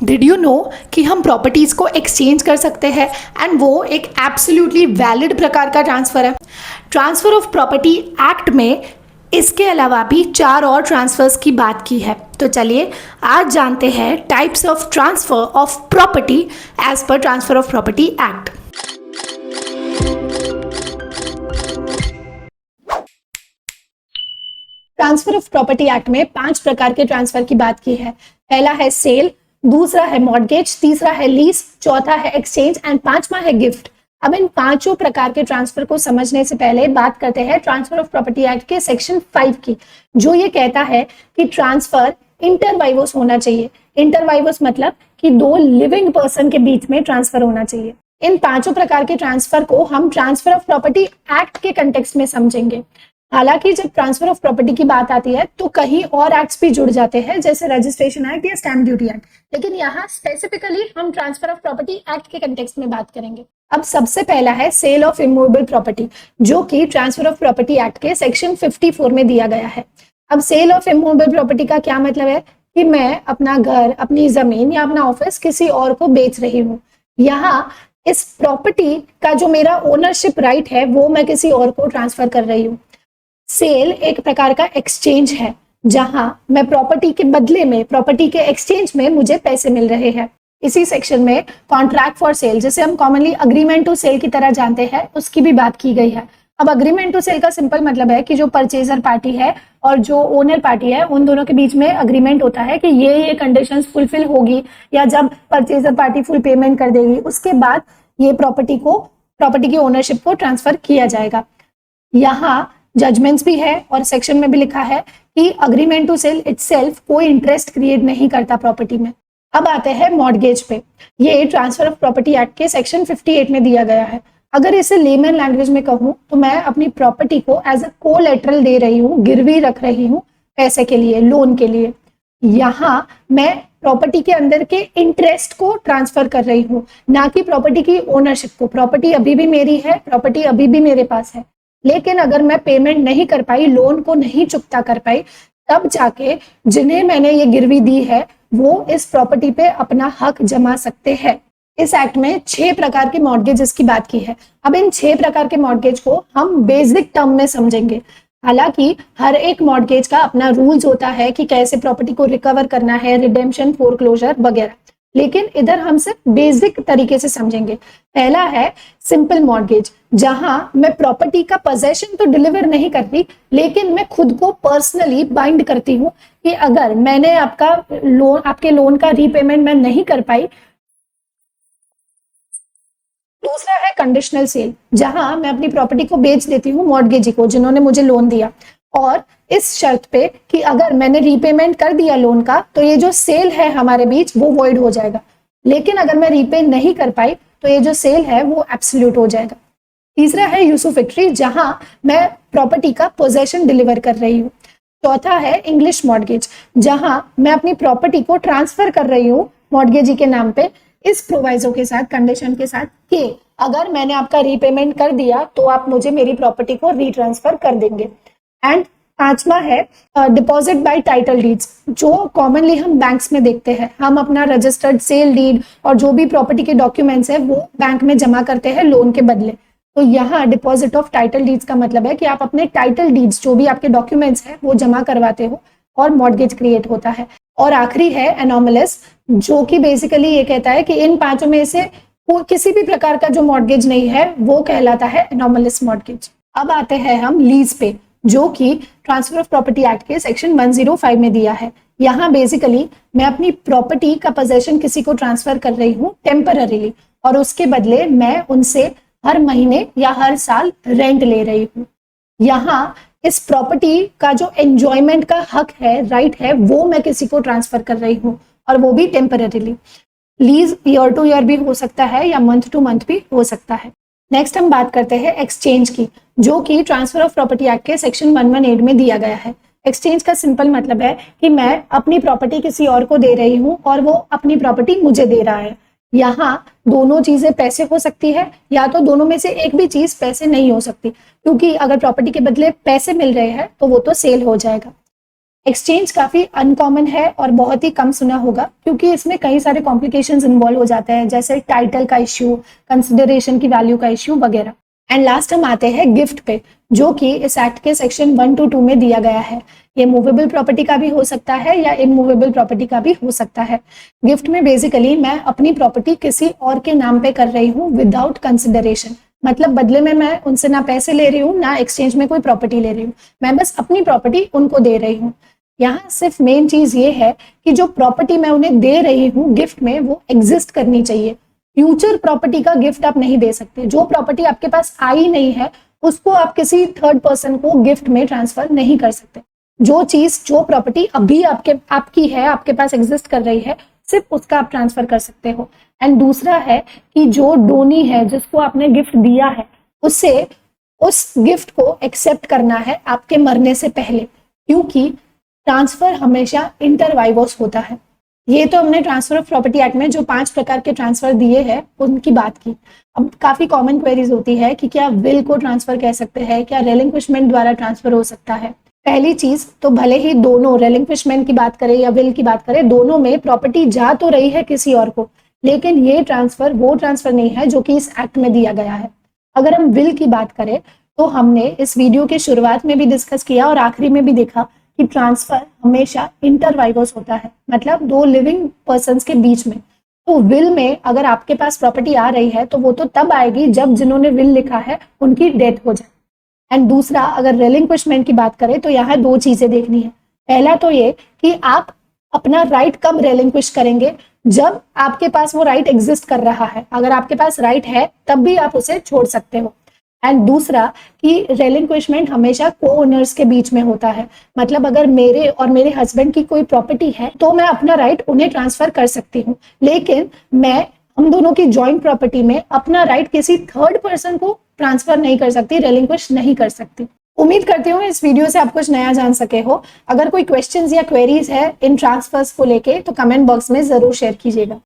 Did you know कि हम properties को एक्सचेंज कर सकते हैं एंड वो एक एब्सोल्युटली वैलिड प्रकार का ट्रांसफर है। ट्रांसफर ऑफ प्रॉपर्टी एक्ट में इसके अलावा भी 4 और ट्रांसफर्स की बात की है। तो चलिए आज जानते हैं types of transfer of property as per transfer of property act. Transfer of property act में 5 प्रकार के ट्रांसफर की बात की है। पहला है सेल, दूसरा है मॉर्गेज, तीसरा है लीज, चौथा है एक्सचेंज एंड पांचवा है गिफ्ट। अब इन पांचों प्रकार के ट्रांसफर को समझने से पहले बात करते हैं ट्रांसफर ऑफ प्रॉपर्टी एक्ट के सेक्शन 5 की, जो ये कहता है कि ट्रांसफर इंटरवाइवोस होना चाहिए। इंटरवाइवोस मतलब कि 2 लिविंग पर्सन के बीच में ट्रांसफर होना चाहिए। इन पांचों प्रकार के ट्रांसफर को हम ट्रांसफर ऑफ प्रॉपर्टी एक्ट के कंटेक्स्ट में समझेंगे। हालांकि जब ट्रांसफर ऑफ प्रॉपर्टी की बात आती है तो कहीं और एक्ट्स भी जुड़ जाते हैं, जैसे रजिस्ट्रेशन एक्ट या स्टैम्प ड्यूटी एक्ट, लेकिन यहाँ स्पेसिफिकली हम ट्रांसफर ऑफ प्रॉपर्टी एक्ट के कंटेक्स्ट में बात करेंगे। अब सबसे पहला है सेल ऑफ इमूवेबल प्रॉपर्टी, जो कि ट्रांसफर ऑफ प्रॉपर्टी एक्ट के सेक्शन 54 में दिया गया है। अब सेल ऑफ इमूवेबल प्रॉपर्टी का क्या मतलब है कि मैं अपना घर, अपनी जमीन या अपना ऑफिस किसी और को बेच रही हूँ। यहाँ इस प्रॉपर्टी का जो मेरा ओनरशिप राइट है वो मैं किसी और को ट्रांसफर कर रही हूँ। सेल एक प्रकार का एक्सचेंज है, जहां मैं प्रॉपर्टी के बदले में, प्रॉपर्टी के एक्सचेंज में मुझे पैसे मिल रहे हैं। इसी सेक्शन में कॉन्ट्रैक्ट फॉर सेल, जिसे हम कॉमनली अग्रीमेंट टू सेल की तरह जानते हैं, उसकी भी बात की गई है। अब अग्रीमेंट टू सेल का सिंपल मतलब है कि जो परचेजर पार्टी है और जो ओनर पार्टी है, उन दोनों के बीच में अग्रीमेंट होता है कि ये कंडीशंस फुलफिल होगी, या जब परचेजर पार्टी फुल पेमेंट कर देगी उसके बाद ये प्रॉपर्टी की ओनरशिप को ट्रांसफर किया जाएगा। यहाँ जजमेंट्स भी है और सेक्शन में भी लिखा है कि अग्रीमेंट टू सेल इटसेल्फ कोई इंटरेस्ट क्रिएट नहीं करता प्रॉपर्टी में। अब आते हैं मॉर्गेज पे। ये ट्रांसफर ऑफ प्रॉपर्टी एक्ट के सेक्शन 58 में दिया गया है। अगर इसे लेमन लैंग्वेज में कहूं तो मैं अपनी प्रॉपर्टी को एज अ कोलैटरल दे रही हूँ, गिरवी रख रही हूँ पैसे के लिए, लोन के लिए। यहाँ मैं प्रॉपर्टी के अंदर के इंटरेस्ट को ट्रांसफर कर रही हूँ, ना कि प्रॉपर्टी की ओनरशिप को। प्रॉपर्टी अभी भी मेरी है, प्रॉपर्टी अभी भी मेरे पास है, लेकिन अगर मैं पेमेंट नहीं कर पाई, लोन को नहीं चुकता कर पाई, तब जाके जिन्हें मैंने ये गिरवी दी है वो इस प्रॉपर्टी पे अपना हक जमा सकते हैं। इस एक्ट में 6 प्रकार के मॉर्गेजेस की बात की है। अब इन 6 प्रकार के मॉर्गेज को हम बेसिक टर्म में समझेंगे। हालांकि हर एक मॉर्गेज का अपना रूल्स होता है कि कैसे प्रॉपर्टी को रिकवर करना है, रिडेम्पशन, फोरक्लोजर वगैरह, लेकिन इधर हम सिर्फ बेसिक तरीके से समझेंगे। पहला है सिंपल मॉर्गेज, जहां मैं प्रॉपर्टी का पोजेशन तो डिलीवर नहीं करती, लेकिन मैं खुद को पर्सनली बाइंड करती हूँ कि अगर मैंने आपके लोन का रीपेमेंट मैं नहीं कर पाई। दूसरा है कंडीशनल सेल, जहां मैं अपनी प्रॉपर्टी को बेच देती हूँ मॉर्गेजी को, जिन्होंने मुझे लोन दिया, और इस शर्त पे कि अगर मैंने रीपेमेंट कर दिया लोन का तो ये जो सेल है हमारे बीच वो वॉइड हो जाएगा, लेकिन अगर मैं रीपे नहीं कर पाई तो ये जो सेल है वो एब्सोल्यूट हो जाएगा। तीसरा है यूसुफैक्टरी, जहां मैं प्रॉपर्टी का पोजेशन डिलीवर कर रही हूँ। चौथा है इंग्लिश मॉर्गेज, जहां मैं अपनी प्रॉपर्टी को ट्रांसफर कर रही हूँ मॉर्गेजी के नाम पे, इस प्रोवाइजो के साथ, कंडीशन के साथ कि अगर मैंने आपका रीपेमेंट कर दिया तो आप मुझे मेरी प्रॉपर्टी को रीट्रांसफर कर देंगे। एंड पांचवा है डिपॉजिट बाय टाइटल डीड्स, जो कॉमनली हम बैंक्स में देखते हैं। हम अपना रजिस्टर्ड सेल डीड और जो भी प्रॉपर्टी के डॉक्यूमेंट्स है वो बैंक में जमा करते हैं लोन के बदले। तो यहाँ डिपॉजिट ऑफ टाइटल डीड्स का मतलब है कि आप अपने टाइटल डीड्स, जो भी आपके डॉक्यूमेंट्स है, वो जमा करवाते हो और मॉर्गेज क्रिएट होता है। और आखिरी है एनोमलस, जो कि बेसिकली ये कहता है कि इन पांचों में से किसी भी प्रकार का जो मॉर्गेज नहीं है वो कहलाता है एनोमलस मॉर्गेज। अब आते हैं हम लीज पे, जो कि ट्रांसफर ऑफ प्रॉपर्टी एक्ट के सेक्शन 105 में दिया है। यहाँ बेसिकली मैं अपनी प्रॉपर्टी का पोजेशन किसी को ट्रांसफर कर रही हूँ टेम्पररीली, और उसके बदले मैं उनसे हर महीने या हर साल रेंट ले रही हूँ। यहाँ इस प्रॉपर्टी का जो एंजॉयमेंट का हक है, राइट है, वो मैं किसी को ट्रांसफर कर रही हूँ, और वो भी temporarily. Lease year two year भी हो सकता है या मंथ टू मंथ भी हो सकता है। नेक्स्ट हम बात करते हैं एक्सचेंज की, जो कि ट्रांसफर ऑफ प्रॉपर्टी एक्ट के सेक्शन 118 में दिया गया है। एक्सचेंज का सिंपल मतलब है कि मैं अपनी प्रॉपर्टी किसी और को दे रही हूँ और वो अपनी प्रॉपर्टी मुझे दे रहा है। यहाँ दोनों चीजें पैसे हो सकती है, या तो दोनों में से एक भी चीज पैसे नहीं हो सकती, क्योंकि अगर प्रॉपर्टी के बदले पैसे मिल रहे हैं तो वो तो सेल हो जाएगा। एक्सचेंज काफी अनकॉमन है और बहुत ही कम सुना होगा, क्योंकि इसमें कई सारे कॉम्प्लिकेशंस इन्वॉल्व हो जाते हैं, जैसे टाइटल का इश्यू, कंसिडरेशन की वैल्यू का इश्यू वगैरह। एंड लास्ट हम आते हैं गिफ्ट पे, जो कि इस एक्ट के सेक्शन 1 to 2 में दिया गया है। ये मूवेबल प्रॉपर्टी का भी हो सकता है या इमूवेबल प्रॉपर्टी का भी हो सकता है। गिफ्ट में बेसिकली मैं अपनी प्रॉपर्टी किसी और के नाम पे कर रही हूँ विदाउट कंसिडरेशन, मतलब बदले में मैं उनसे ना पैसे ले रही हूँ ना एक्सचेंज में कोई प्रॉपर्टी ले रही हूँ, मैं बस अपनी प्रॉपर्टी उनको दे रही हूँ। यहाँ सिर्फ मेन चीज ये है कि जो प्रॉपर्टी मैं उन्हें दे रही हूँ गिफ्ट में वो एग्जिस्ट करनी चाहिए। फ्यूचर प्रॉपर्टी का गिफ्ट आप नहीं दे सकते। जो प्रॉपर्टी आपके पास आई नहीं है उसको आप किसी थर्ड पर्सन को गिफ्ट में ट्रांसफर नहीं कर सकते। जो प्रॉपर्टी अभी आपकी है, आपके पास एग्जिस्ट कर रही है, सिर्फ उसका आप ट्रांसफर कर सकते हो। एंड दूसरा है कि जो डोनी है, जिसको आपने गिफ्ट दिया है, उसे उस गिफ्ट को एक्सेप्ट करना है आपके मरने से पहले, क्योंकि ट्रांसफर हमेशा इंटर वाइवोस होता है। ये तो हमने ट्रांसफर ऑफ प्रॉपर्टी एक्ट में जो 5 प्रकार के ट्रांसफर दिए हैं उनकी बात की। अब काफी कॉमन क्वेरीज होती है कि क्या विल को ट्रांसफर कह सकते हैं, क्या रेलिंक्विशमेंट द्वारा ट्रांसफर हो सकता है। पहली चीज तो भले ही दोनों रेलिंक्विशमेंट की बात करें या विल की बात करें, दोनों में प्रॉपर्टी जा तो रही है किसी और को, लेकिन ये ट्रांसफर वो ट्रांसफर नहीं है जो कि इस एक्ट में दिया गया है। अगर हम विल की बात करें तो हमने इस वीडियो के शुरुआत में भी डिस्कस किया और आखिरी में भी देखा कि ट्रांसफर हमेशा इंटर वाइवोस होता है, मतलब दो लिविंग पर्सन्स के बीच में। तो विल में अगर आपके पास प्रॉपर्टी आ रही है तो वो तो तब आएगी जब जिन्होंने विल लिखा है उनकी डेथ हो जाए। एंड दूसरा, अगर रेलिंक्विशमेंट की बात करें तो यहाँ 2 चीजें देखनी है। पहला तो ये कि आप अपना राइट कब रेलिंक्विश करेंगे, जब आपके पास वो राइट एग्जिस्ट कर रहा है। अगर आपके पास राइट है तब भी आप उसे छोड़ सकते हो। एंड दूसरा कि रेलिंक्विशमेंट हमेशा को ओनर्स के बीच में होता है, मतलब अगर मेरे और मेरे हस्बैंड की कोई प्रॉपर्टी है तो मैं अपना राइट उन्हें ट्रांसफर कर सकती हूँ, लेकिन हम दोनों की जॉइंट प्रॉपर्टी में अपना राइट किसी थर्ड पर्सन को ट्रांसफर नहीं कर सकती, रेलिंक्विश नहीं कर सकती। उम्मीद करती हूँ इस वीडियो से आप कुछ नया जान सके हो। अगर कोई क्वेश्चंस या क्वेरीज है इन ट्रांसफर्स को लेके तो कमेंट बॉक्स में जरूर शेयर कीजिएगा।